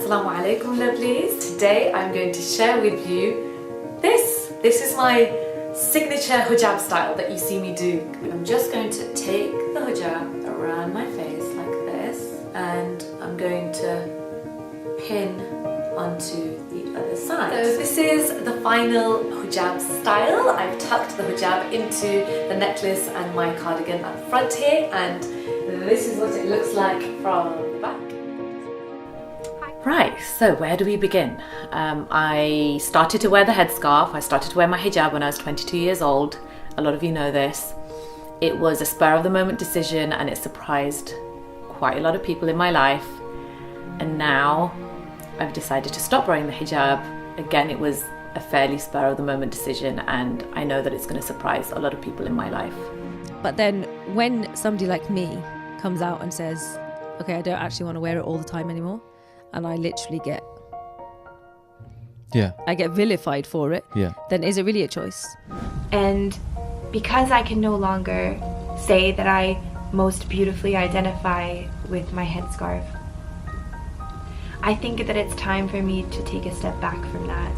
Assalamu alaikum lovelies. Today I'm going to share with you this. This is my signature hijab style that you see me do. I'm just going to take the hijab around my face like this and I'm going to pin onto the other side. So this is the final hijab style. I've tucked the hijab into the necklace and my cardigan at the front here, and this is what it looks like from the back. Right, so where do we begin? I started to wear the headscarf. I started to wear my hijab when I was 22 years old. A lot of you know this. It was a spur of the moment decision and it surprised quite a lot of people in my life. And now I've decided to stop wearing the hijab. Again, it was a fairly spur of the moment decision and I know that it's going to surprise a lot of people in my life. But then when somebody like me comes out and says, okay, I don't actually want to wear it all the time anymore, and I literally get vilified for it, then is it really a choice? And because I can no longer say that I most beautifully identify with my headscarf, I think that it's time for me to take a step back from that.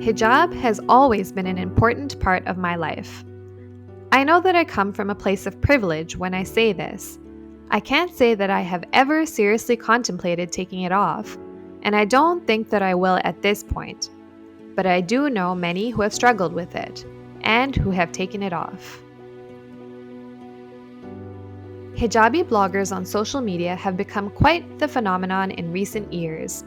Hijab has always been an important part of my life. I know that I come from a place of privilege when I say this. I can't say that I have ever seriously contemplated taking it off, and I don't think that I will at this point. But I do know many who have struggled with it, and who have taken it off. Hijabi bloggers on social media have become quite the phenomenon in recent years.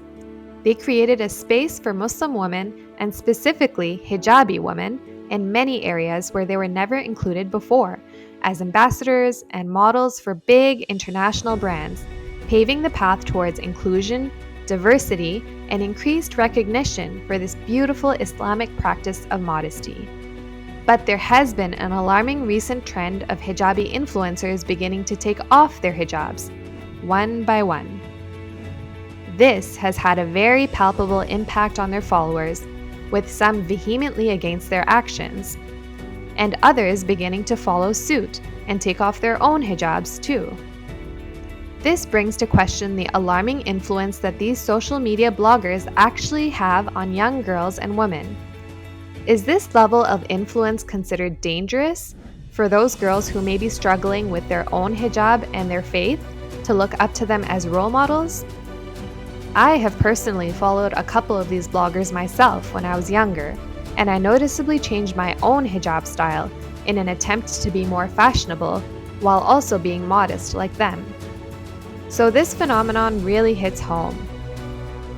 They created a space for Muslim women, and specifically hijabi women, in many areas where they were never included before, as ambassadors and models for big international brands, paving the path towards inclusion, diversity, and increased recognition for this beautiful Islamic practice of modesty. But there has been an alarming recent trend of hijabi influencers beginning to take off their hijabs, one by one. This has had a very palpable impact on their followers, with some vehemently against their actions, and others beginning to follow suit and take off their own hijabs too. This brings to question the alarming influence that these social media bloggers actually have on young girls and women. Is this level of influence considered dangerous for those girls who may be struggling with their own hijab and their faith to look up to them as role models? I have personally followed a couple of these bloggers myself when I was younger, and I noticeably changed my own hijab style in an attempt to be more fashionable while also being modest like them. So this phenomenon really hits home.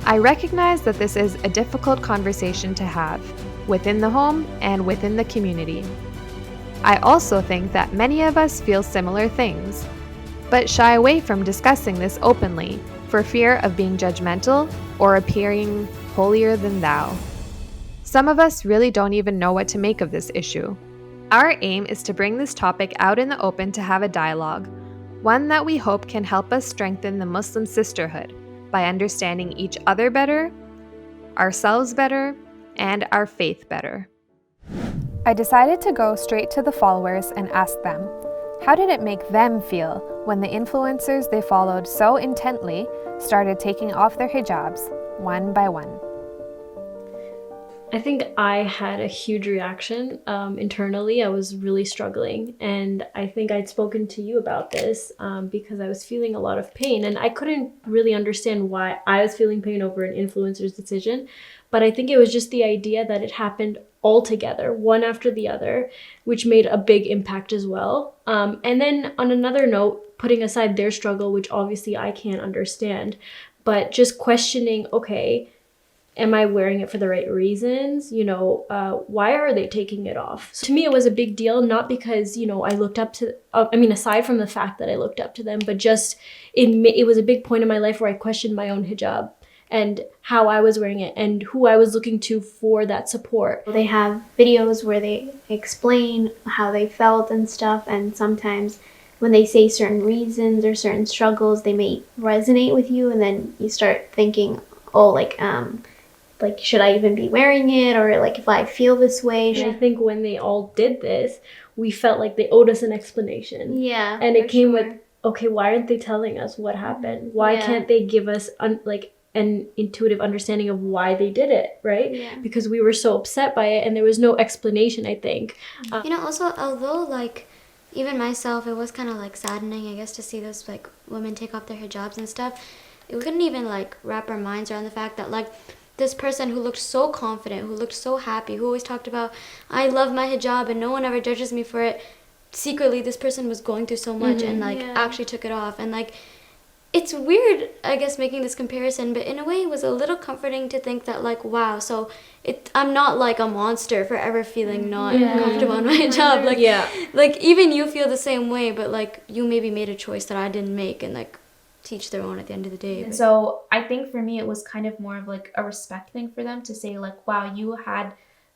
I recognize that this is a difficult conversation to have within the home and within the community. I also think that many of us feel similar things, but shy away from discussing this openly for fear of being judgmental or appearing holier than thou. Some of us really don't even know what to make of this issue. Our aim is to bring this topic out in the open to have a dialogue, one that we hope can help us strengthen the Muslim sisterhood by understanding each other better, ourselves better, and our faith better. I decided to go straight to the followers and ask them, how did it make them feel when the influencers they followed so intently started taking off their hijabs one by one? I think I had a huge reaction internally. I was really struggling, and I think I'd spoken to you about this because I was feeling a lot of pain, and I couldn't really understand why I was feeling pain over an influencer's decision. But I think it was just the idea that it happened all together, one after the other, which made a big impact as well. And then on another note, putting aside their struggle, which obviously I can't understand, but just questioning, okay, am I wearing it for the right reasons? Why are they taking it off? So to me, it was a big deal, not because, I looked up to, aside from the fact that I looked up to them, but just it was a big point in my life where I questioned my own hijab and how I was wearing it and who I was looking to for that support. They have videos where they explain how they felt and stuff, and sometimes when they say certain reasons or certain struggles, they may resonate with you, and then you start thinking, oh, like should I even be wearing it, or like if I feel this way. And I think when they all did this, we felt like they owed us an explanation. Yeah. And it came with, okay, why aren't they telling us what happened? Why can't they give us an intuitive understanding of why they did it, right? Yeah. Because we were so upset by it and there was no explanation, I think. You know, also, although like even myself, it was kind of like saddening, I guess, to see those like women take off their hijabs and stuff. We couldn't even like wrap our minds around the fact that like this person who looked so confident, who looked so happy, who always talked about, I love my hijab and no one ever judges me for it. Secretly, this person was going through so much and like actually took it off. And like, it's weird, I guess, making this comparison, but in a way it was a little comforting to think that like, wow, so I'm not like a monster for ever feeling not comfortable in my hijab. Like, like even you feel the same way, but like you maybe made a choice that I didn't make, and like teach their own at the end of the day. And so I think for me it was kind of more of like a respect thing for them to say like, wow, you had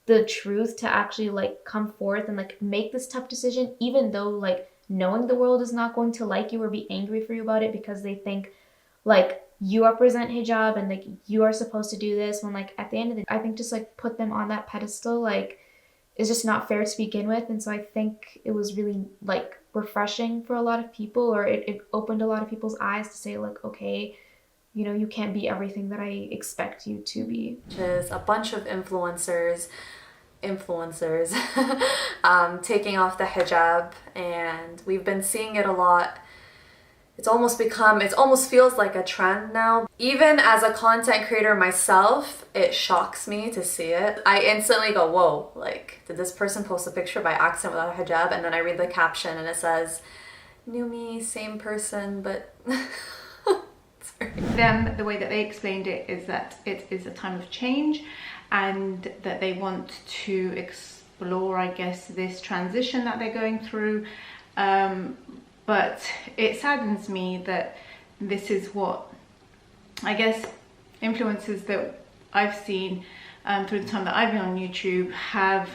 the truth to actually like come forth and like make this tough decision, even though like knowing the world is not going to like you or be angry for you about it because they think like you represent hijab and like you are supposed to do this, when like at the end of the day, I think just like put them on that pedestal like is just not fair to begin with. And so I think it was really like refreshing for a lot of people, or it opened a lot of people's eyes to say like, okay, you know, you can't be everything that I expect you to be. There's a bunch of influencers taking off the hijab, and we've been seeing it a lot. It almost feels like a trend now. Even as a content creator myself, it shocks me to see it. I instantly go, whoa, like, did this person post a picture by accident without a hijab? And then I read the caption and it says, new me, same person, but sorry. Them, the way that they explained it is that it is a time of change and that they want to explore, I guess, this transition that they're going through. But it saddens me that this is what, I guess, influencers that I've seen through the time that I've been on YouTube have,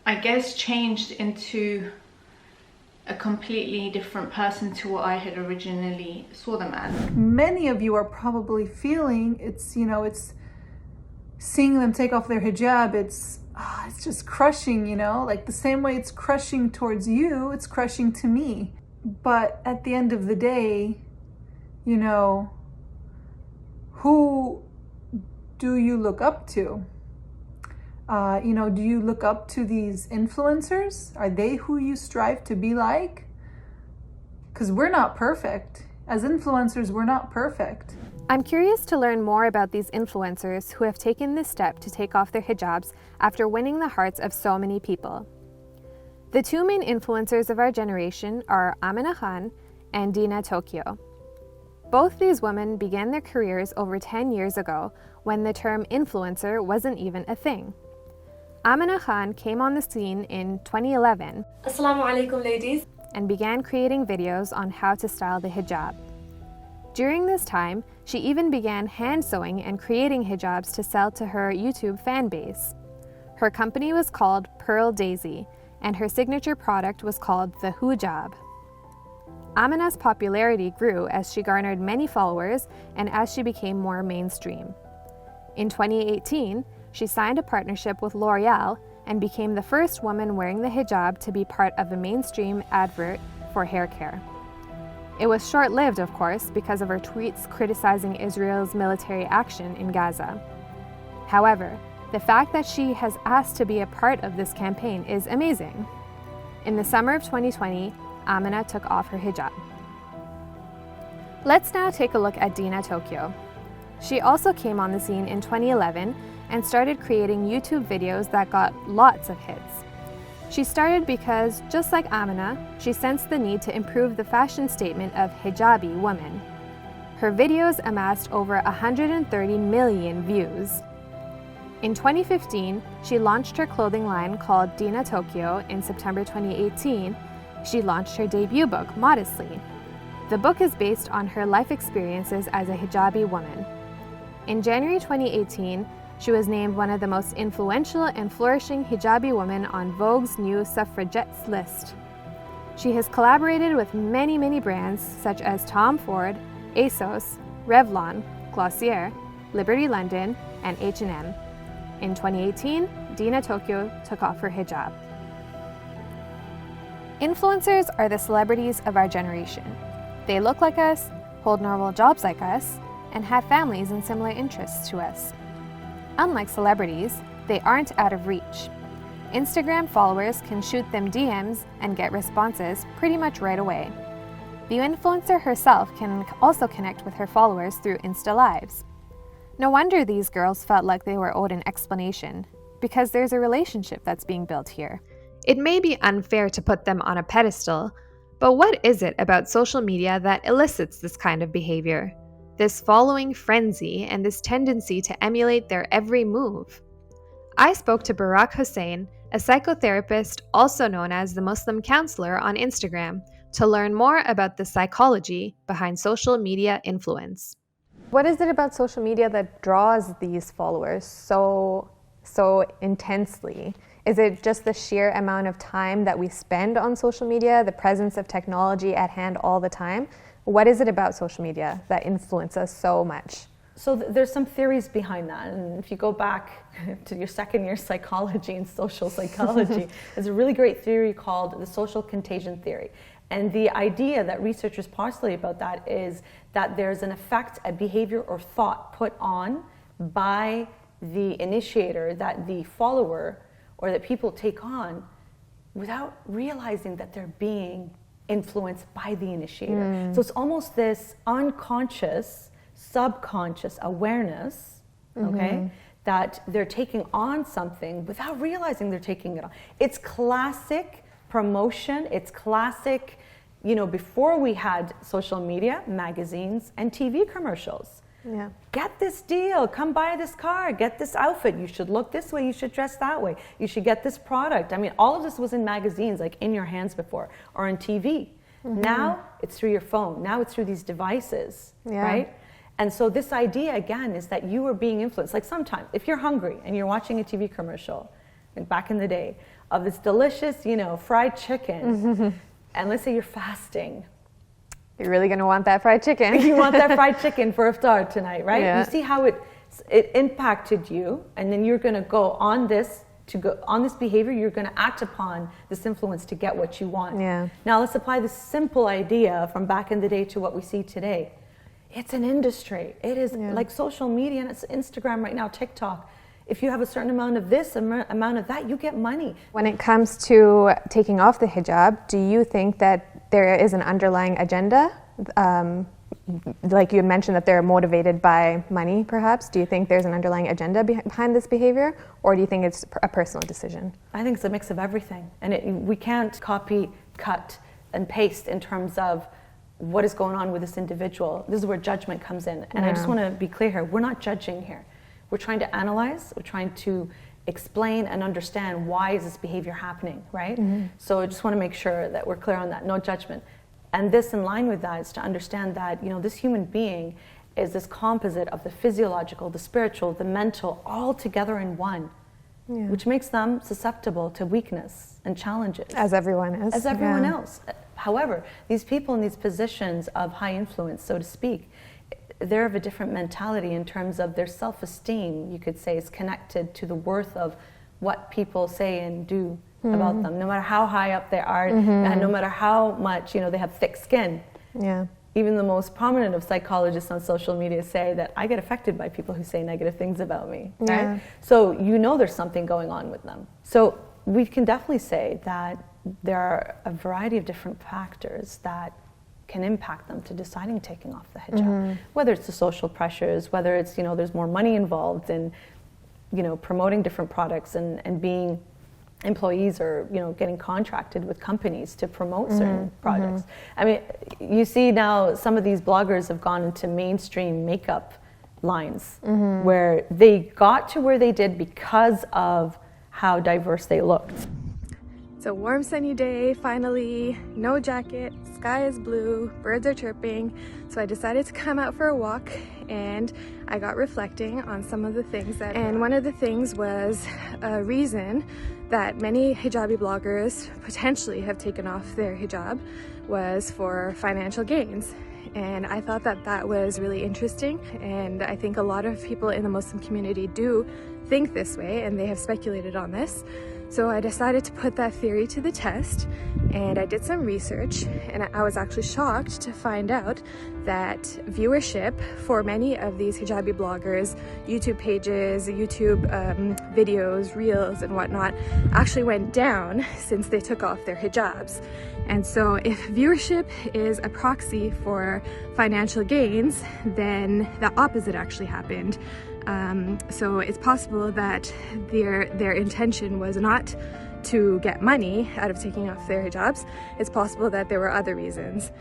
I guess, changed into a completely different person to what I had originally saw them as. Many of you are probably feeling it's, you know, it's seeing them take off their hijab, it's just crushing, you know, like the same way it's crushing towards you, it's crushing to me. But at the end of the day, you know, who do you look up to? You know, do you look up to these influencers? Are they who you strive to be like? Because we're not perfect. As influencers, we're not perfect. I'm curious to learn more about these influencers who have taken this step to take off their hijabs after winning the hearts of so many people. The two main influencers of our generation are Amina Khan and Dina Tokyo. Both these women began their careers over 10 years ago when the term influencer wasn't even a thing. Amina Khan came on the scene in 2011 Assalamu alaikum, ladies. and began creating videos on how to style the hijab. During this time, she even began hand sewing and creating hijabs to sell to her YouTube fan base. Her company was called Pearl Daisy, and her signature product was called the Hujab. Amina's popularity grew as she garnered many followers and as she became more mainstream. In 2018, she signed a partnership with L'Oreal and became the first woman wearing the hijab to be part of a mainstream advert for hair care. It was short-lived, of course, because of her tweets criticizing Israel's military action in Gaza. However, the fact that she has asked to be a part of this campaign is amazing. In the summer of 2020, Amina took off her hijab. Let's now take a look at Dina Tokyo. She also came on the scene in 2011 and started creating YouTube videos that got lots of hits. She started because, just like Amina, she sensed the need to improve the fashion statement of hijabi women. Her videos amassed over 130 million views. In 2015, she launched her clothing line called Dina Tokyo. In September 2018, she launched her debut book, Modestly. The book is based on her life experiences as a hijabi woman. In January 2018, she was named one of the most influential and flourishing hijabi women on Vogue's new suffragettes list. She has collaborated with many, many brands such as Tom Ford, ASOS, Revlon, Glossier, Liberty London, and H&M. In 2018, Dina Tokyo took off her hijab. Influencers are the celebrities of our generation. They look like us, hold normal jobs like us, and have families and similar interests to us. Unlike celebrities, they aren't out of reach. Instagram followers can shoot them DMs and get responses pretty much right away. The influencer herself can also connect with her followers through Insta Lives. No wonder these girls felt like they were owed an explanation, because there's a relationship that's being built here. It may be unfair to put them on a pedestal, but what is it about social media that elicits this kind of behavior? This following frenzy and this tendency to emulate their every move? I spoke to Barak Hussein, a psychotherapist also known as the Muslim counselor on Instagram, to learn more about the psychology behind social media influence. What is it about social media that draws these followers so intensely? Is it just the sheer amount of time that we spend on social media, the presence of technology at hand all the time? What is it about social media that influences us so much? So there's some theories behind that, and if you go back to your second year psychology and social psychology, there's a really great theory called the social contagion theory. And the idea that researchers postulate about that is that there's an effect, a behavior or thought put on by the initiator that the follower or that people take on without realizing that they're being influenced by the initiator. So it's almost this unconscious, subconscious awareness, okay, that they're taking on something without realizing they're taking it on. It's classic promotion. It's classic, before we had social media, magazines, and TV commercials. Yeah. Get this deal, come buy this car, get this outfit, you should look this way, you should dress that way, you should get this product. I mean, all of this was in magazines, like in your hands before, or on TV. Now it's through your phone, now it's through these devices, right? And so this idea, again, is that you are being influenced. Like sometimes, if you're hungry and you're watching a TV commercial, like back in the day, of this delicious, fried chicken, and let's say you're fasting. You're really going to want that fried chicken. You want that fried chicken for iftar tonight, right? Yeah. You see how it impacted you, and then you're going to go on this behavior. You're going to act upon this influence to get what you want. Yeah. Now let's apply this simple idea from back in the day to what we see today. It's an industry. It is like social media, and it's Instagram right now, TikTok. If you have a certain amount of this, amount of that, you get money. When it comes to taking off the hijab, do you think that there is an underlying agenda? Like you had mentioned that they're motivated by money, perhaps. Do you think there's an underlying agenda behind this behavior, or do you think it's a personal decision? I think it's a mix of everything. And we can't copy, cut, and paste in terms of what is going on with this individual. This is where judgment comes in. And I just want to be clear here. We're not judging here. We're trying to analyze, we're trying to explain and understand why is this behavior happening, right? So I just want to make sure that we're clear on that, no judgment. And this, in line with that, is to understand that, this human being is this composite of the physiological, the spiritual, the mental, all together in one, which makes them susceptible to weakness and challenges. As everyone is. As everyone else. However, these people in these positions of high influence, so to speak, they're of a different mentality in terms of their self-esteem, you could say, is connected to the worth of what people say and do about them, no matter how high up they are, and no matter how much, they have thick skin. Yeah. Even the most prominent of psychologists on social media say that I get affected by people who say negative things about me, right? So there's something going on with them. So we can definitely say that there are a variety of different factors that can impact them to deciding taking off the hijab. Whether it's the social pressures, whether it's, there's more money involved in, promoting different products and being employees or, getting contracted with companies to promote certain products. I mean, you see now some of these bloggers have gone into mainstream makeup lines where they got to where they did because of how diverse they looked. It's a warm sunny day, finally, no jacket, sky is blue, birds are chirping, so I decided to come out for a walk and I got reflecting on some of the things and one of the things was a reason that many hijabi bloggers potentially have taken off their hijab was for financial gains. And I thought that that was really interesting, and I think a lot of people in the Muslim community do think this way and they have speculated on this. So I decided to put that theory to the test, and I did some research, and I was actually shocked to find out that viewership for many of these hijabi bloggers, YouTube pages, YouTube videos, reels and whatnot actually went down since they took off their hijabs. And so if viewership is a proxy for financial gains, then the opposite actually happened. So it's possible that their intention was not to get money out of taking off their hijabs. It's possible that there were other reasons.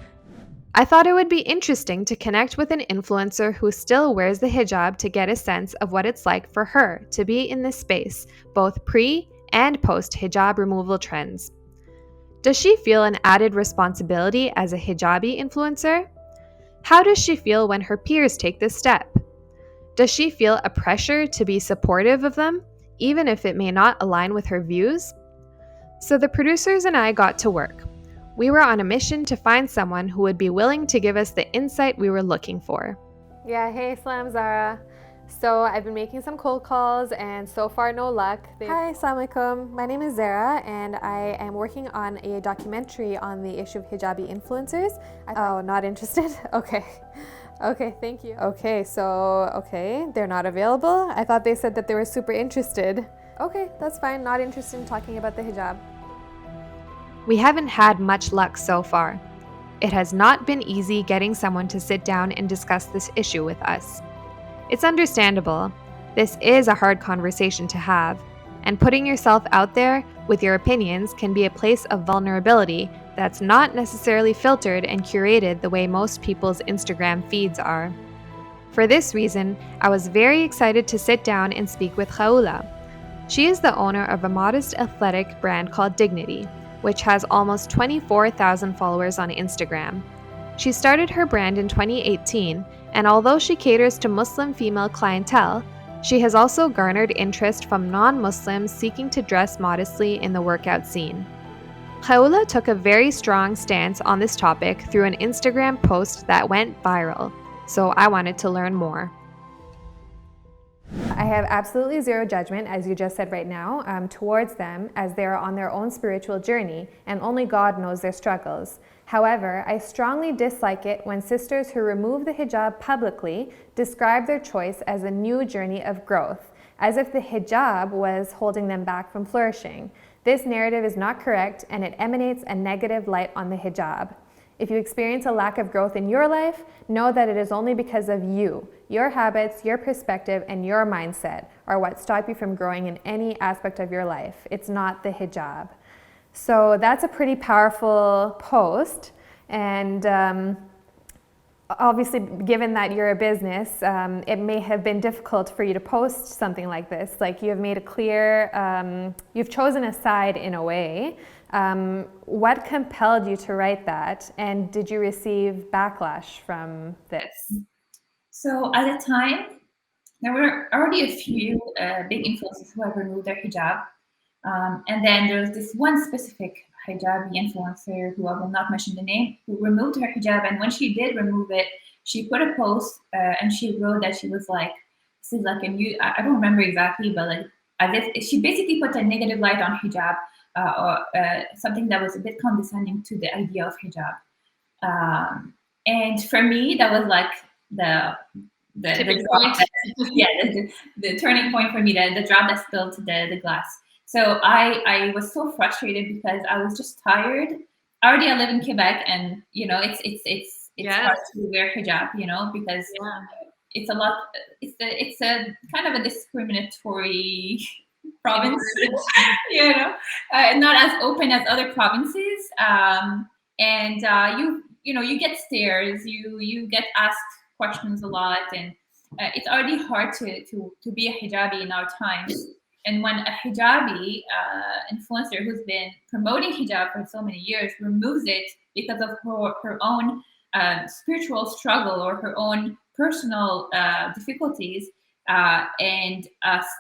I thought it would be interesting to connect with an influencer who still wears the hijab to get a sense of what it's like for her to be in this space, both pre and post hijab removal trends. Does she feel an added responsibility as a hijabi influencer? How does she feel when her peers take this step? Does she feel a pressure to be supportive of them, even if it may not align with her views? So the producers and I got to work. We were on a mission to find someone who would be willing to give us the insight we were looking for. Yeah, hey Salam Zara. So I've been making some cold calls and so far no luck. Hi, Assalamu alaikum. My name is Zara and I am working on a documentary on the issue of hijabi influencers. Oh, not interested? Okay. Okay, thank you. Okay, they're not available? I thought they said that they were super interested. Okay, that's fine. Not interested in talking about the hijab. We haven't had much luck so far. It has not been easy getting someone to sit down and discuss this issue with us. It's understandable. This is a hard conversation to have, and putting yourself out there with your opinions can be a place of vulnerability that's not necessarily filtered and curated the way most people's Instagram feeds are. For this reason, I was very excited to sit down and speak with Khawla. She is the owner of a modest athletic brand called Dignity, which has almost 24,000 followers on Instagram. She started her brand in 2018, and although she caters to Muslim female clientele, she has also garnered interest from non-Muslims seeking to dress modestly in the workout scene. Khawla took a very strong stance on this topic through an Instagram post that went viral, so I wanted to learn more. I have absolutely zero judgment, as you just said right now, towards them as they are on their own spiritual journey and only God knows their struggles. However, I strongly dislike it when sisters who remove the hijab publicly describe their choice as a new journey of growth, as if the hijab was holding them back from flourishing. This narrative is not correct and it emanates a negative light on the hijab. If you experience a lack of growth in your life, know that it is only because of you. Your habits, your perspective, and your mindset are what stop you from growing in any aspect of your life. It's not the hijab. So that's a pretty powerful post, and obviously given that you're a business, it may have been difficult for you to post something like this. Like, you have made it clear, you've chosen a side in a way. What compelled you to write that, and did you receive backlash from this? So at the time, there were already a few big influencers who have removed their hijab. And then there's this one specific hijabi influencer who I will not mention the name, who removed her hijab. And when she did remove it, she put a post and she wrote that she was like, this is like a new, I don't remember exactly, but like, she basically put a negative light on hijab, or something that was a bit condescending to the idea of hijab. And for me, that was like the drop the turning point for me, the drop that spilled the glass. So I was so frustrated because I was just tired. Already I live in Quebec, and you know it's hard to wear hijab, you know, because it's a lot. It's a kind of a discriminatory province, you know, not as open as other provinces. And you get stares, you get asked questions a lot, and it's already hard to be a hijabi in our times. And when a hijabi influencer who's been promoting hijab for so many years removes it because of her own spiritual struggle or her own personal difficulties, and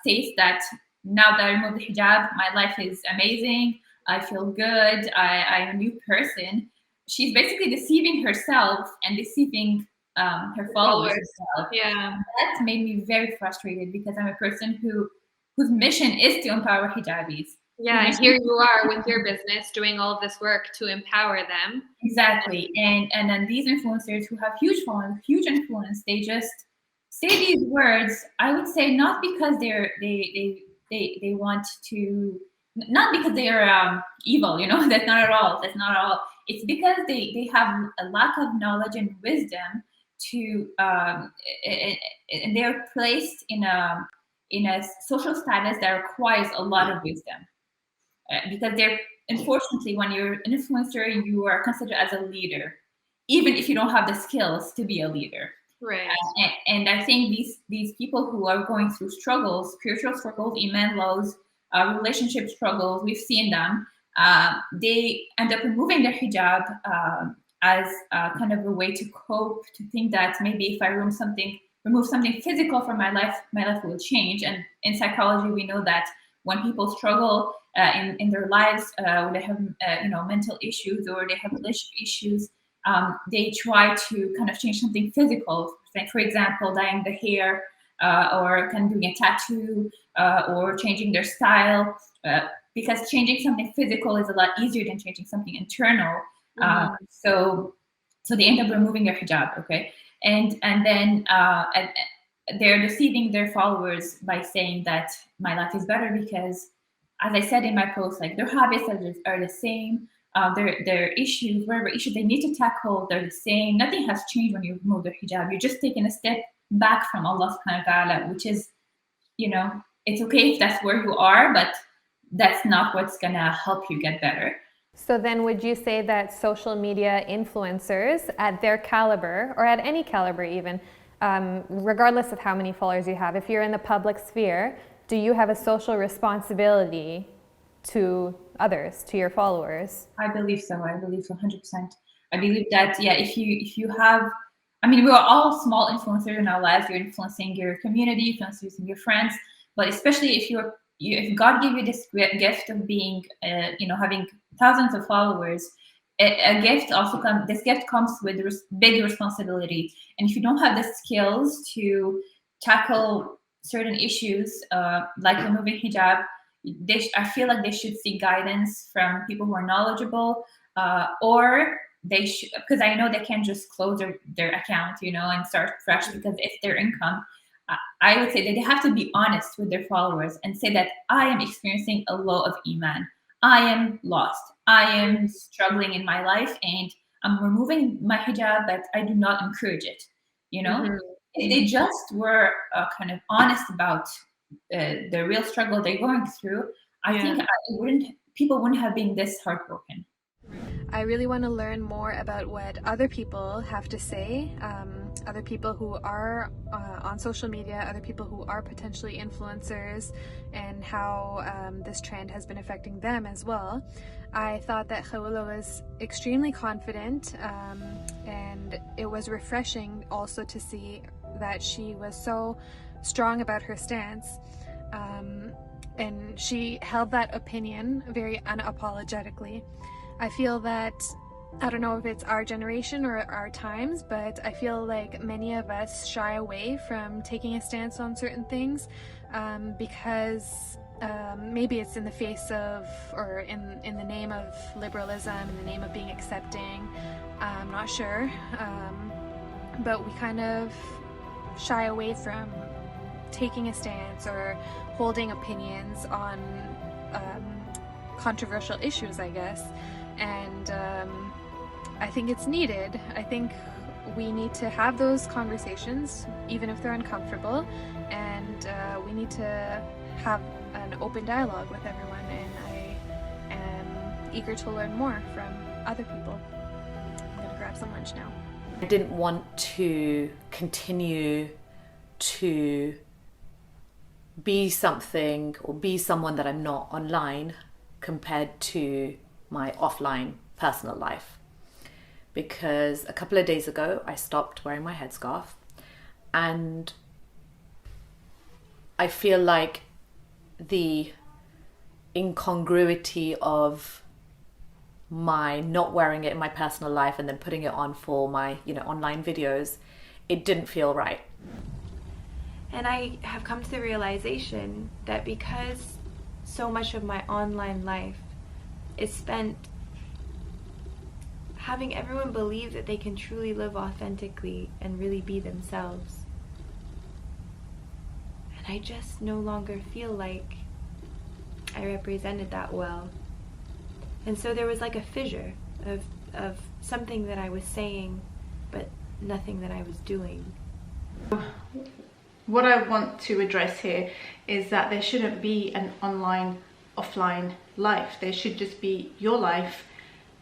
states that now that I removed the hijab, my life is amazing, I feel good, I'm a new person, she's basically deceiving herself and deceiving her followers as well. Yeah. That made me very frustrated because I'm a person whose mission is to empower hijabis. Yeah, and here you are with your business doing all of this work to empower them. Exactly. And then these influencers who have huge following, huge influence, they just say these words, I would say not because they want to, not because they are evil, you know, that's not at all. That's not at all. It's because they have a lack of knowledge and wisdom to and they're placed in a social status that requires a lot of wisdom. Because they're, unfortunately, when you're an influencer, you are considered as a leader, even if you don't have the skills to be a leader. Right. And I think these people who are going through struggles, spiritual struggles, iman lows, relationship struggles, we've seen them. They end up removing their hijab as kind of a way to cope, to think that maybe if I remove something physical from my life will change. And in psychology, we know that when people struggle in their lives, when they have mental issues or they have relationship issues, they try to kind of change something physical, like for example, dyeing the hair, or kind of doing a tattoo, or changing their style, because changing something physical is a lot easier than changing something internal. So they end up removing their hijab, okay, and then they're deceiving their followers by saying that my life is better because, as I said in my post, like their habits are the same. Their issues, whatever issues they need to tackle, they're the same. Nothing has changed when you remove their hijab. You're just taking a step back from Allah subhanahu wa ta'ala, which is, it's okay if that's where you are, but that's not what's gonna help you get better. So then would you say that social media influencers at their caliber, or at any caliber even, regardless of how many followers you have, if you're in the public sphere, do you have a social responsibility to others, to your followers? I believe so. 100%. I believe that, yeah, if you have, I mean, we're all small influencers in our lives. You're influencing your community, influencing your friends, but especially if God gave you this great gift of being, having thousands of followers, this gift comes with big responsibility. And if you don't have the skills to tackle certain issues, like removing hijab, I feel like they should seek guidance from people who are knowledgeable, or they should, because I know they can't just close their account, and start fresh because it's their income. I would say that they have to be honest with their followers and say that I am experiencing a low of iman. I am lost. I am struggling in my life and I'm removing my hijab, but I do not encourage it. If they just were kind of honest about the real struggle they're going through, I think people wouldn't have been this heartbroken. I really want to learn more about what other people have to say, other people who are on social media, other people who are potentially influencers, and how this trend has been affecting them as well. I thought that Khawula was extremely confident, and it was refreshing also to see that she was so strong about her stance, and she held that opinion very unapologetically. I feel that, I don't know if it's our generation or our times, but I feel like many of us shy away from taking a stance on certain things because maybe it's in the face of, or in the name of liberalism, in the name of being accepting, I'm not sure, but we kind of shy away from taking a stance or holding opinions on controversial issues, I guess. And I think it's needed. I think we need to have those conversations, even if they're uncomfortable, and we need to have an open dialogue with everyone, and I am eager to learn more from other people. I'm gonna grab some lunch now. I didn't want to continue to be something or be someone that I'm not online compared to my offline personal life. Because a couple of days ago, I stopped wearing my headscarf, and I feel like the incongruity of my not wearing it in my personal life and then putting it on for my, online videos, it didn't feel right. And I have come to the realization that because so much of my online life is spent having everyone believe that they can truly live authentically and really be themselves, and I just no longer feel like I represented that well. And so there was like a fissure of something that I was saying, but nothing that I was doing. What I want to address here is that there shouldn't be an online, offline life. There should just be your life,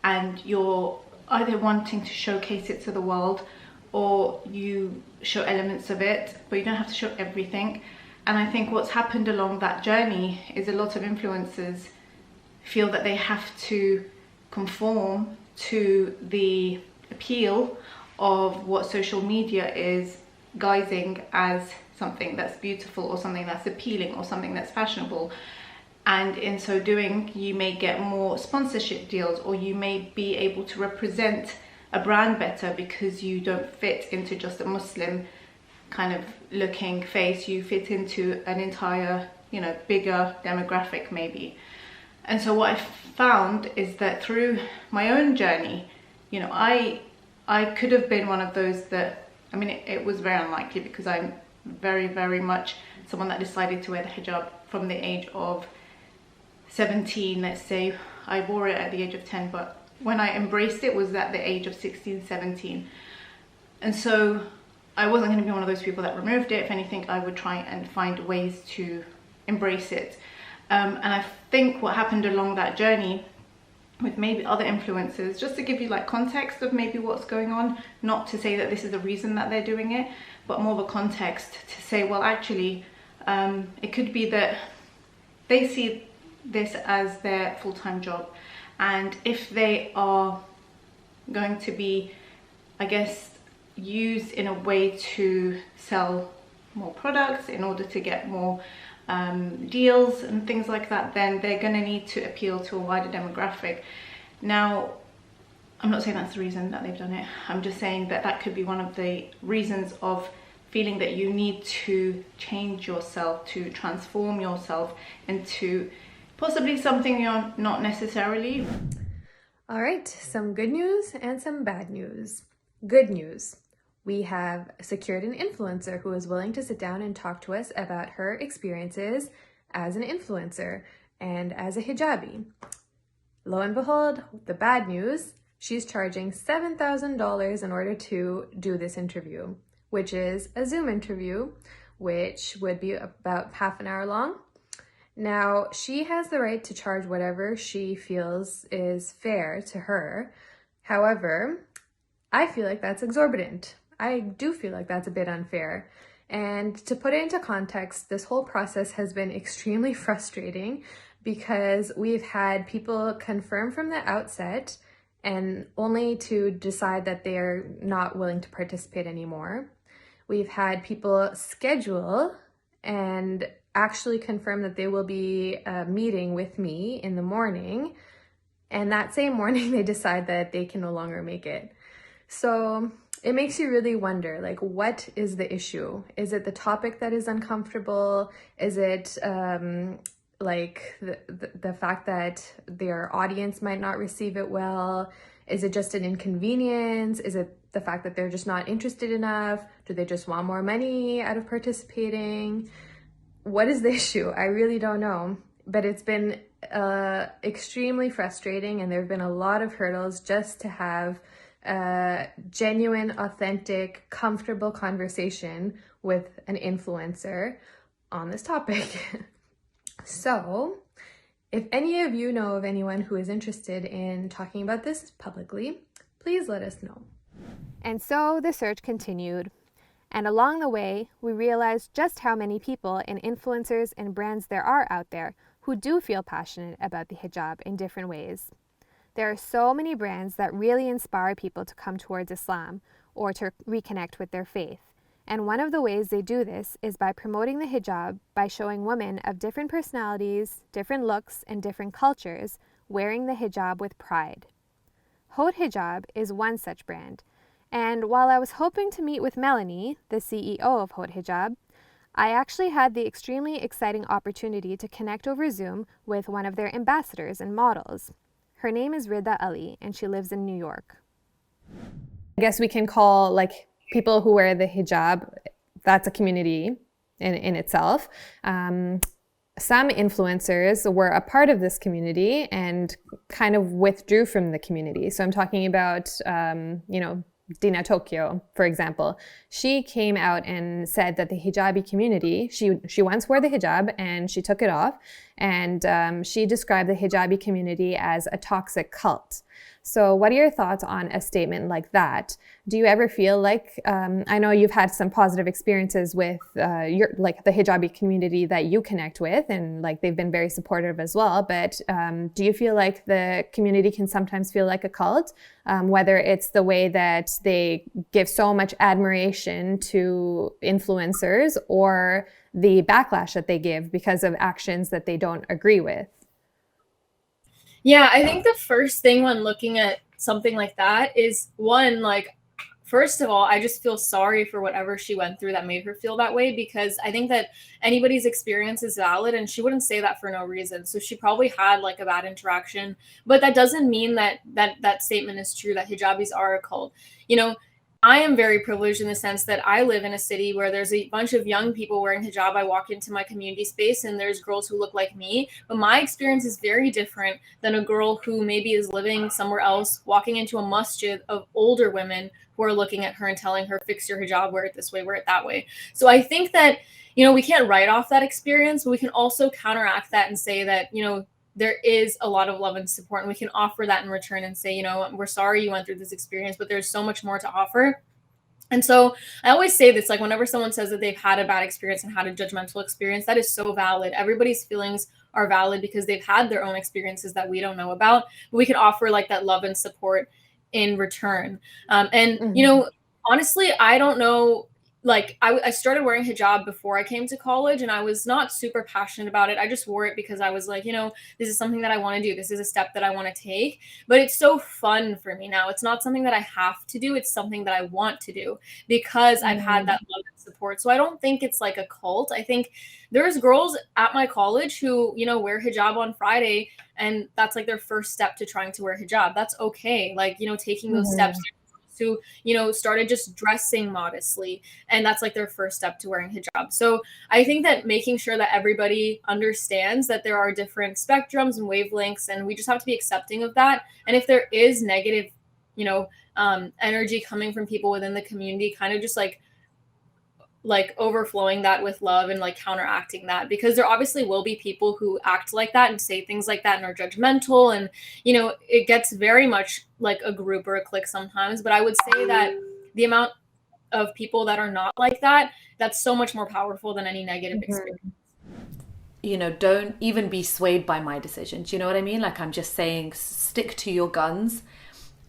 and you're either wanting to showcase it to the world, or you show elements of it, but you don't have to show everything. And I think what's happened along that journey is a lot of influencers feel that they have to conform to the appeal of what social media is guising as something that's beautiful or something that's appealing or something that's fashionable. And in so doing, you may get more sponsorship deals, or you may be able to represent a brand better because you don't fit into just a Muslim kind of looking face. You fit into an entire, bigger demographic maybe. And so what I found is that through my own journey, I could have been one of those that, it was very unlikely because I'm very, very much someone that decided to wear the hijab from the age of 17, let's say. I wore it at the age of 10, but when I embraced it was at the age of 16, 17. And so I wasn't going to be one of those people that removed it. If anything, I would try and find ways to embrace it. And I think what happened along that journey with maybe other influencers, just to give you like context of maybe what's going on, not to say that this is the reason that they're doing it, but more of a context to say, well, actually, it could be that they see this as their full-time job, and if they are going to be, I guess, used in a way to sell more products in order to get more deals and things like that, then they're going to need to appeal to a wider demographic. Now, I'm not saying that's the reason that they've done it. I'm just saying that that could be one of the reasons of feeling that you need to change yourself, to transform yourself into possibly something you're not necessarily. All right, some good news and some bad news. Good news. We have secured an influencer who is willing to sit down and talk to us about her experiences as an influencer and as a hijabi. Lo and behold, the bad news, she's charging $7,000 in order to do this interview, which is a Zoom interview, which would be about half an hour long. Now, she has the right to charge whatever she feels is fair to her. However, I feel like that's exorbitant. I do feel like that's a bit unfair. And to put it into context, this whole process has been extremely frustrating because we've had people confirm from the outset and only to decide that they're not willing to participate anymore. We've had people schedule and actually confirm that they will be meeting with me in the morning, and that same morning they decide that they can no longer make it. So it makes you really wonder, like, what is the issue? Is it the topic that is uncomfortable? Is it like the fact that their audience might not receive it well? Is it just an inconvenience? Is it the fact that they're just not interested enough? Do they just want more money out of participating? What is the issue? I really don't know, but it's been extremely frustrating, and there have been a lot of hurdles just to have a genuine, authentic, comfortable conversation with an influencer on this topic. So, if any of you know of anyone who is interested in talking about this publicly, please let us know. And so the search continued. And along the way, we realized just how many people and influencers and brands there are out there who do feel passionate about the hijab in different ways. There are so many brands that really inspire people to come towards Islam or to reconnect with their faith. And one of the ways they do this is by promoting the hijab by showing women of different personalities, different looks, and different cultures wearing the hijab with pride. Haute Hijab is one such brand. And while I was hoping to meet with Melanie, the CEO of Haute Hijab, I actually had the extremely exciting opportunity to connect over Zoom with one of their ambassadors and models. Her name is Rida Ali, and she lives in New York. I guess we can call like people who wear the hijab, that's a community in itself. Some influencers were a part of this community and kind of withdrew from the community. So I'm talking about, Dina Tokyo, for example. She came out and said that the hijabi community, she once wore the hijab and she took it off, and she described the hijabi community as a toxic cult. So what are your thoughts on a statement like that? Do you ever feel like, I know you've had some positive experiences with the hijabi community that you connect with, and like they've been very supportive as well, but do you feel like the community can sometimes feel like a cult, whether it's the way that they give so much admiration to influencers or the backlash that they give because of actions that they don't agree with? Yeah, I think the first thing when looking at something like that is one, like, first of all, I just feel sorry for whatever she went through that made her feel that way, because I think that anybody's experience is valid and she wouldn't say that for no reason. So she probably had like a bad interaction, but that doesn't mean that statement is true, that hijabis are a cult. You know, I am very privileged in the sense that I live in a city where there's a bunch of young people wearing hijab. I walk into my community space and there's girls who look like me, but my experience is very different than a girl who maybe is living somewhere else, walking into a masjid of older women who are looking at her and telling her, fix your hijab, wear it this way, wear it that way. So I think that, we can't write off that experience, but we can also counteract that and say that, there is a lot of love and support, and we can offer that in return and say, we're sorry you went through this experience, but there's so much more to offer. And so I always say this, like whenever someone says that they've had a bad experience and had a judgmental experience, that is so valid. Everybody's feelings are valid because they've had their own experiences that we don't know about, but we can offer like that love and support in return. Honestly, I don't know. Like I started wearing hijab before I came to college, and I was not super passionate about it. I just wore it because I was like, this is something that I want to do. This is a step that I want to take, but it's so fun for me now. It's not something that I have to do. It's something that I want to do because I've had that love and support. So I don't think it's like a cult. I think there's girls at my college who, wear hijab on Friday, and that's like their first step to trying to wear hijab. That's okay. Like, taking those steps who, started just dressing modestly, and that's like their first step to wearing hijab. So I think that making sure that everybody understands that there are different spectrums and wavelengths, and we just have to be accepting of that. And if there is negative, energy coming from people within the community, kind of just like overflowing that with love and like counteracting that, because there obviously will be people who act like that and say things like that and are judgmental, and it gets very much like a group or a clique sometimes. But I would say that the amount of people that are not like that, that's so much more powerful than any negative experience. Don't even be swayed by my decisions. You know what I mean? Like, I'm just saying, stick to your guns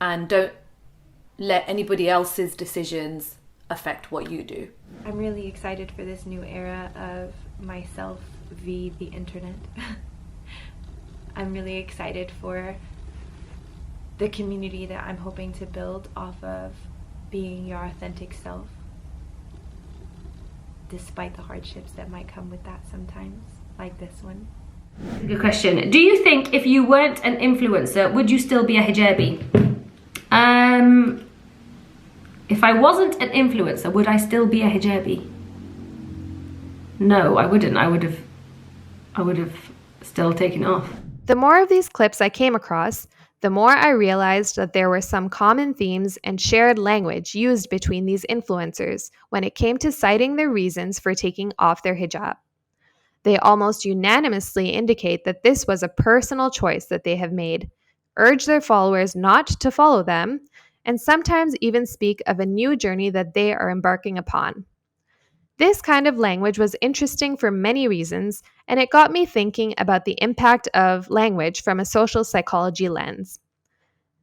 and don't let anybody else's decisions affect what you do. I'm really excited for this new era of myself via the internet. I'm really excited for the community that I'm hoping to build off of being your authentic self, despite the hardships that might come with that sometimes, like this one. Good question. Do you think if you weren't an influencer, would you still be a hijabi? If I wasn't an influencer, would I still be a hijabi? No, I wouldn't. I would have still taken off. The more of these clips I came across, the more I realized that there were some common themes and shared language used between these influencers when it came to citing their reasons for taking off their hijab. They almost unanimously indicate that this was a personal choice that they have made, urge their followers not to follow them, and sometimes even speak of a new journey that they are embarking upon. This kind of language was interesting for many reasons, and it got me thinking about the impact of language from a social psychology lens.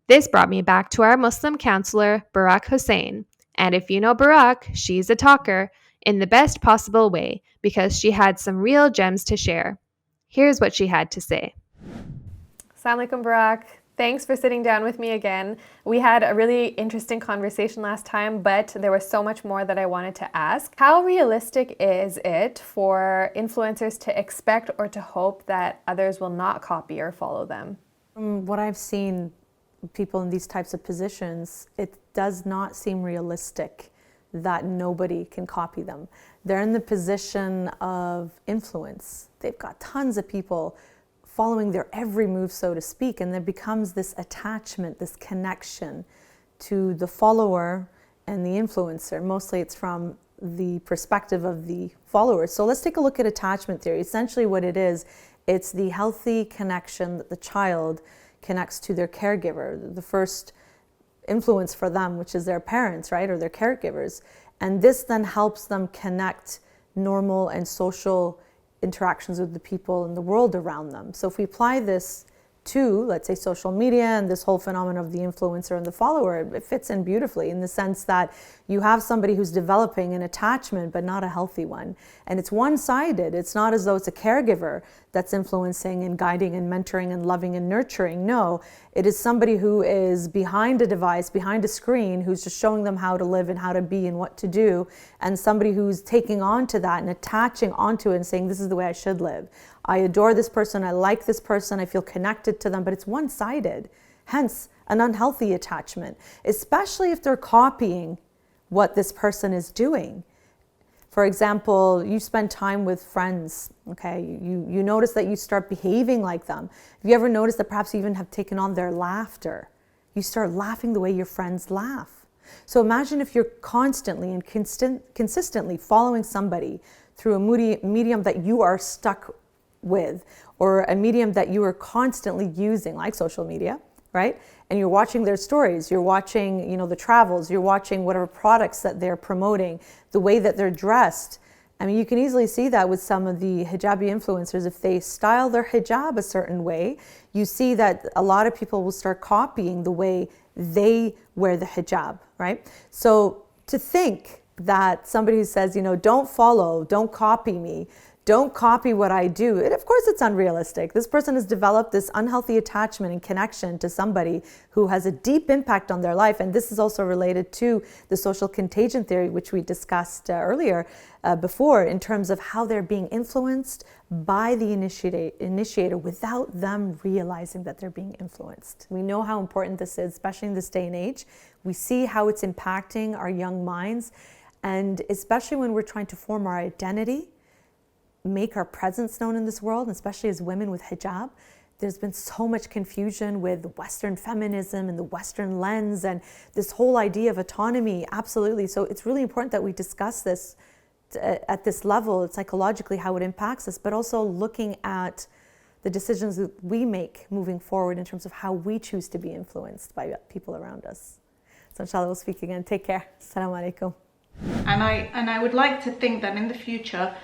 This brought me back to our Muslim counselor, Barak Hussein. And if you know Barak, she's a talker in the best possible way because she had some real gems to share. Here's what she had to say. Assalamu alaikum, Barak. Thanks for sitting down with me again. We had a really interesting conversation last time, but there was so much more that I wanted to ask. How realistic is it for influencers to expect or to hope that others will not copy or follow them? From what I've seen, people in these types of positions, it does not seem realistic that nobody can copy them. They're in the position of influence. They've got tons of people following their every move, so to speak, and there becomes this attachment, this connection to the follower and the influencer. Mostly it's from the perspective of the follower. So let's take a look at attachment theory. Essentially what it is, it's the healthy connection that the child connects to their caregiver, the first influence for them, which is their parents, right, or their caregivers. And this then helps them connect normal and social interactions with the people in the world around them. So if we apply this to, let's say, social media and this whole phenomenon of the influencer and the follower, it fits in beautifully in the sense that you have somebody who's developing an attachment but not a healthy one. And it's one-sided. It's not as though it's a caregiver that's influencing and guiding and mentoring and loving and nurturing. No, it is somebody who is behind a device, behind a screen, who's just showing them how to live and how to be and what to do, and somebody who's taking on to that and attaching onto it and saying, this is the way I should live. I adore this person, I like this person, I feel connected to them, but it's one-sided. Hence, an unhealthy attachment, especially if they're copying what this person is doing. For example, you spend time with friends, okay? You notice that you start behaving like them. Have you ever noticed that perhaps you even have taken on their laughter? You start laughing the way your friends laugh. So imagine if you're constantly and consistently following somebody through a medium that you are stuck with, or a medium that you are constantly using, like social media, right? And you're watching their stories, you're watching, the travels, you're watching whatever products that they're promoting, the way that they're dressed. I mean, you can easily see that with some of the hijabi influencers. If they style their hijab a certain way, you see that a lot of people will start copying the way they wear the hijab, right? So to think that somebody who says, don't follow, don't copy me, don't copy what I do. Of course, it's unrealistic. This person has developed this unhealthy attachment and connection to somebody who has a deep impact on their life. And this is also related to the social contagion theory, which we discussed earlier before, in terms of how they're being influenced by the initiator without them realizing that they're being influenced. We know how important this is, especially in this day and age. We see how it's impacting our young minds. And especially when we're trying to form our identity, make our presence known in this world, especially as women with hijab. There's been so much confusion with Western feminism and the Western lens and this whole idea of autonomy. Absolutely. So it's really important that we discuss this at this level, psychologically, how it impacts us, but also looking at the decisions that we make moving forward in terms of how we choose to be influenced by people around us. So inshallah, we'll speak again. Take care. Assalamu alaikum. And I would like to think that in the future,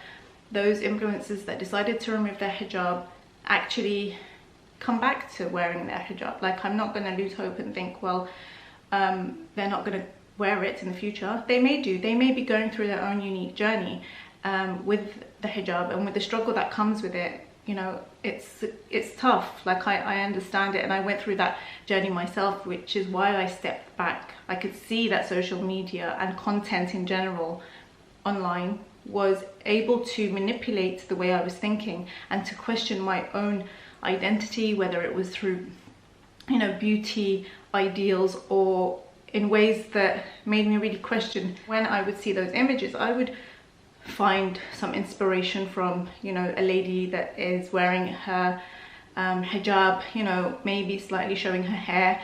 those influencers that decided to remove their hijab actually come back to wearing their hijab. Like, I'm not going to lose hope and think, well, they're not going to wear it in the future. They may do. They may be going through their own unique journey with the hijab and with the struggle that comes with it. It's tough. Like, I understand it, and I went through that journey myself, which is why I stepped back. I could see that social media and content in general online was able to manipulate the way I was thinking and to question my own identity, whether it was through, beauty ideals or in ways that made me really question. When I would see those images, I would find some inspiration from, a lady that is wearing her hijab, maybe slightly showing her hair.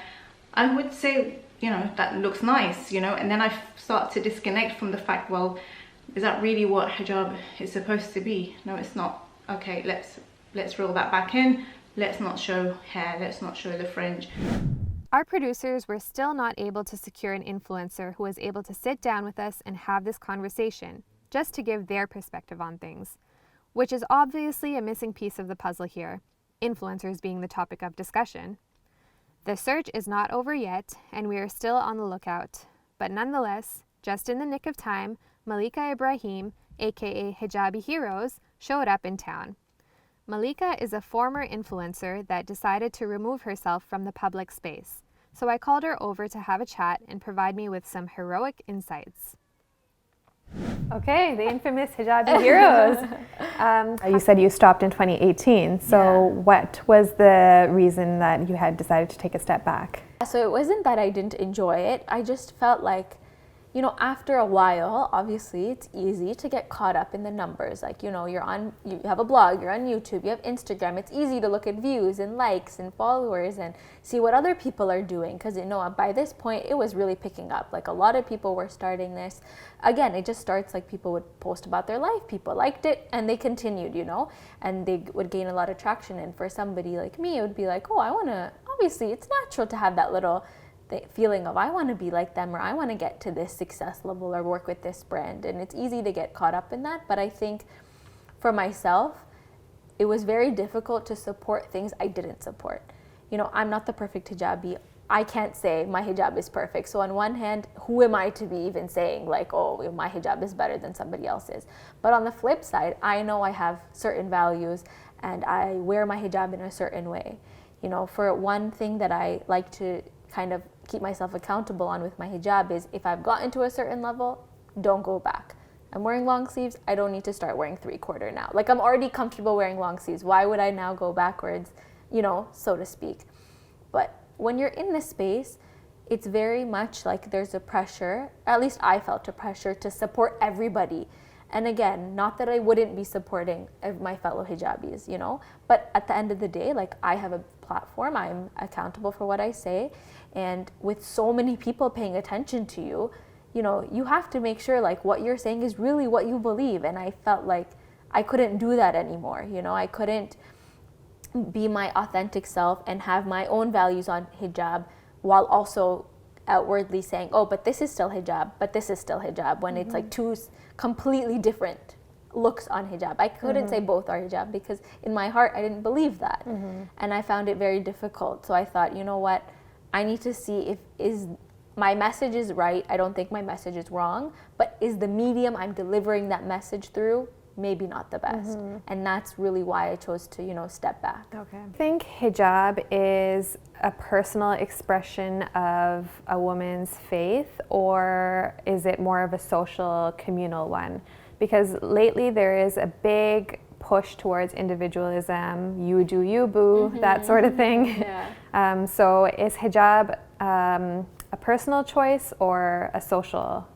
I would say, that looks nice, and then I start to disconnect from the fact, well, is that really what hijab is supposed to be? No, it's not. Okay, let's reel that back in. Let's not show hair. Let's not show the fringe. Our producers were still not able to secure an influencer who was able to sit down with us and have this conversation. just to give their perspective on things, which is obviously a missing piece of the puzzle here, influencers being the topic of discussion. The search is not over yet, and we are still on the lookout. But nonetheless, just in the nick of time, Malika Ibrahim, aka Hijabi Heroes, showed up in town. Malika is a former influencer that decided to remove herself from the public space, so I called her over to have a chat and provide me with some heroic insights. Okay, the infamous Hijabi Heroes. You said you stopped in 2018, so what was the reason that you had decided to take a step back? So it wasn't that I didn't enjoy it, I just felt like, you know, after a while, obviously it's easy to get caught up in the numbers. Like, you know, you have a blog, you're on YouTube, you have Instagram. It's easy to look at views and likes and followers and see what other people are doing. Because, you know, by this point, it was really picking up. Like, a lot of people were starting this. Again, it just starts like people would post about their life. People liked it and they continued, you know, and they would gain a lot of traction. And for somebody like me, it would be like, oh, I want to, obviously it's natural to have that little feeling of I want to be like them, or I want to get to this success level or work with this brand. And it's easy to get caught up in that. But I think for myself, it was very difficult to support things I didn't support. You know, I'm not the perfect hijabi. I can't say my hijab is perfect. So on one hand, who am I to be even saying like, oh, my hijab is better than somebody else's? But on the flip side, I know I have certain values and I wear my hijab in a certain way. You know, for one thing that I like to kind of keep myself accountable on with my hijab is if I've gotten to a certain level, don't go back. I'm wearing long sleeves, I don't need to start wearing 3/4 now. Like, I'm already comfortable wearing long sleeves. Why would I now go backwards, you know, so to speak? But when you're in this space, it's very much like there's a pressure, at least I felt a pressure to support everybody. And again, not that I wouldn't be supporting my fellow hijabis, you know, but at the end of the day, like, I have a platform, I'm accountable for what I say, and with so many people paying attention to you, you know, you have to make sure like what you're saying is really what you believe. And I felt like I couldn't do that anymore, you know, I couldn't be my authentic self and have my own values on hijab while also outwardly saying, oh, but this is still hijab, but this is still hijab, when it's like two completely different looks on hijab. I couldn't say both are hijab because in my heart I didn't believe that. And I found it very difficult. So I thought, you know what, I need to see is my message is right. I don't think my message is wrong, but is the medium I'm delivering that message through maybe not the best? And that's really why I chose to, you know, step back. Okay. I think hijab is a personal expression of a woman's faith, or is it more of a social communal one? Because lately there is a big push towards individualism, you do you, boo, that sort of thing. Yeah. So is hijab a personal choice or a social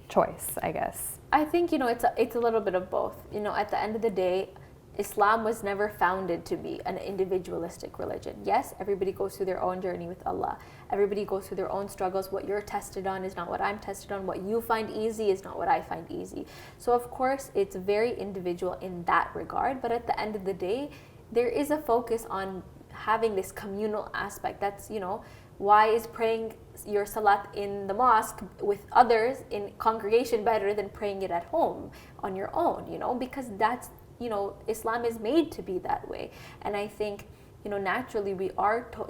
choice, I guess? I think, you know, it's a little bit of both. You know, at the end of the day, Islam was never founded to be an individualistic religion. Yes, everybody goes through their own journey with Allah. Everybody goes through their own struggles. What you're tested on is not what I'm tested on. What you find easy is not what I find easy. So of course, it's very individual in that regard. But at the end of the day, there is a focus on having this communal aspect. That's, you know, why is praying your salat in the mosque with others in congregation better than praying it at home on your own, you know? Because that's, you know, Islam is made to be that way. And I think, you know, naturally we are taught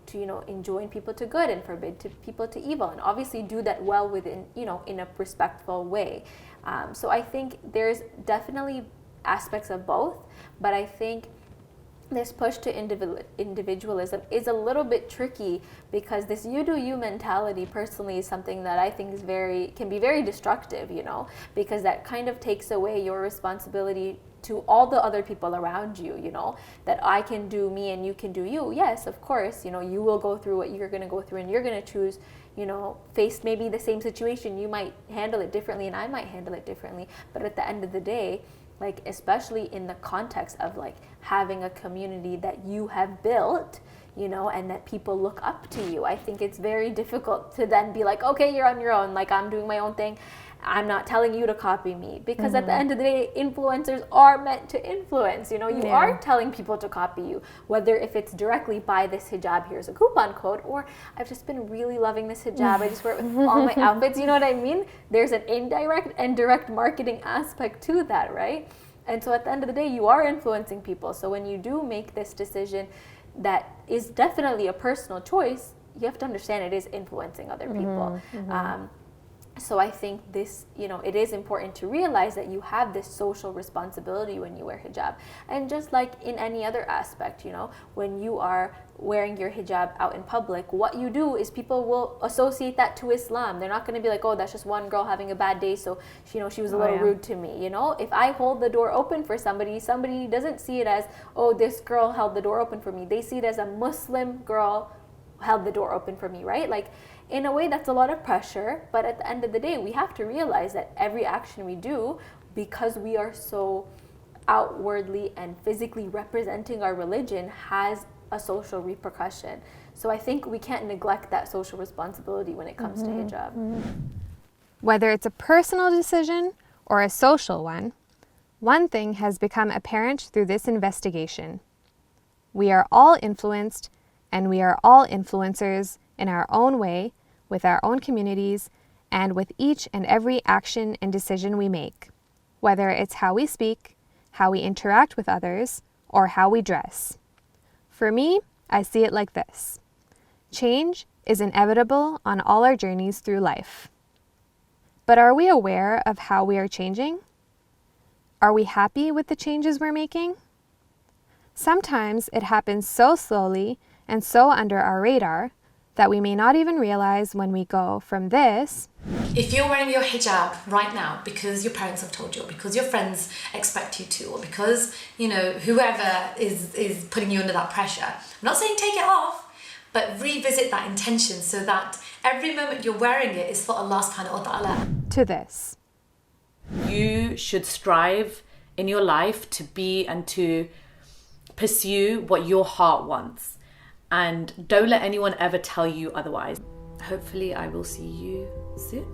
to, you know, enjoin people to good and forbid people to evil, and obviously do that well within, you know, in a respectful way. So I think there's definitely aspects of both, but I think this push to individualism is a little bit tricky, because this you do you mentality personally is something that I think can be very destructive, you know, because that kind of takes away your responsibility to all the other people around you, you know, that I can do me and you can do you. Yes, of course, you know, you will go through what you're going to go through, and you're going to choose, you know, face maybe the same situation. You might handle it differently and I might handle it differently, but at the end of the day, like, especially in the context of like having a community that you have built, you know, and that people look up to you, I think it's very difficult to then be like, okay, you're on your own, like I'm doing my own thing. I'm not telling you to copy me, because at the end of the day, influencers are meant to influence. You know, you are telling people to copy you, whether if it's directly buy this hijab, here's a coupon code, or I've just been really loving this hijab, I just wear it with all my outfits. You know what I mean? There's an indirect and direct marketing aspect to that, right? And so at the end of the day, you are influencing people. So when you do make this decision that is definitely a personal choice, you have to understand it is influencing other people. So I think this, you know, it is important to realize that you have this social responsibility when you wear hijab. And just like in any other aspect, you know, when you are wearing your hijab out in public, what you do is people will associate that to Islam. They're not going to be like, oh, that's just one girl having a bad day, so, you know, she was a little rude to me. You know, if I hold the door open for somebody, somebody doesn't see it as, oh, this girl held the door open for me. They see it as a Muslim girl held the door open for me, right? Like, in a way, that's a lot of pressure, but at the end of the day, we have to realize that every action we do, because we are so outwardly and physically representing our religion, has a social repercussion. So I think we can't neglect that social responsibility when it comes to hijab. Whether it's a personal decision or a social one thing has become apparent through this investigation. We are all influenced, and we are all influencers in our own way, with our own communities, and with each and every action and decision we make, whether it's how we speak, how we interact with others, or how we dress. For me, I see it like this. Change is inevitable on all our journeys through life. But are we aware of how we are changing? Are we happy with the changes we're making? Sometimes it happens so slowly and so under our radar that we may not even realize when we go from this. If you're wearing your hijab right now because your parents have told you, or because your friends expect you to, or because, you know, whoever is putting you under that pressure, I'm not saying take it off, but revisit that intention so that every moment you're wearing it is for Allah subhanahu wa ta'ala. To this. You should strive in your life to be and to pursue what your heart wants. And don't let anyone ever tell you otherwise. Hopefully I will see you soon.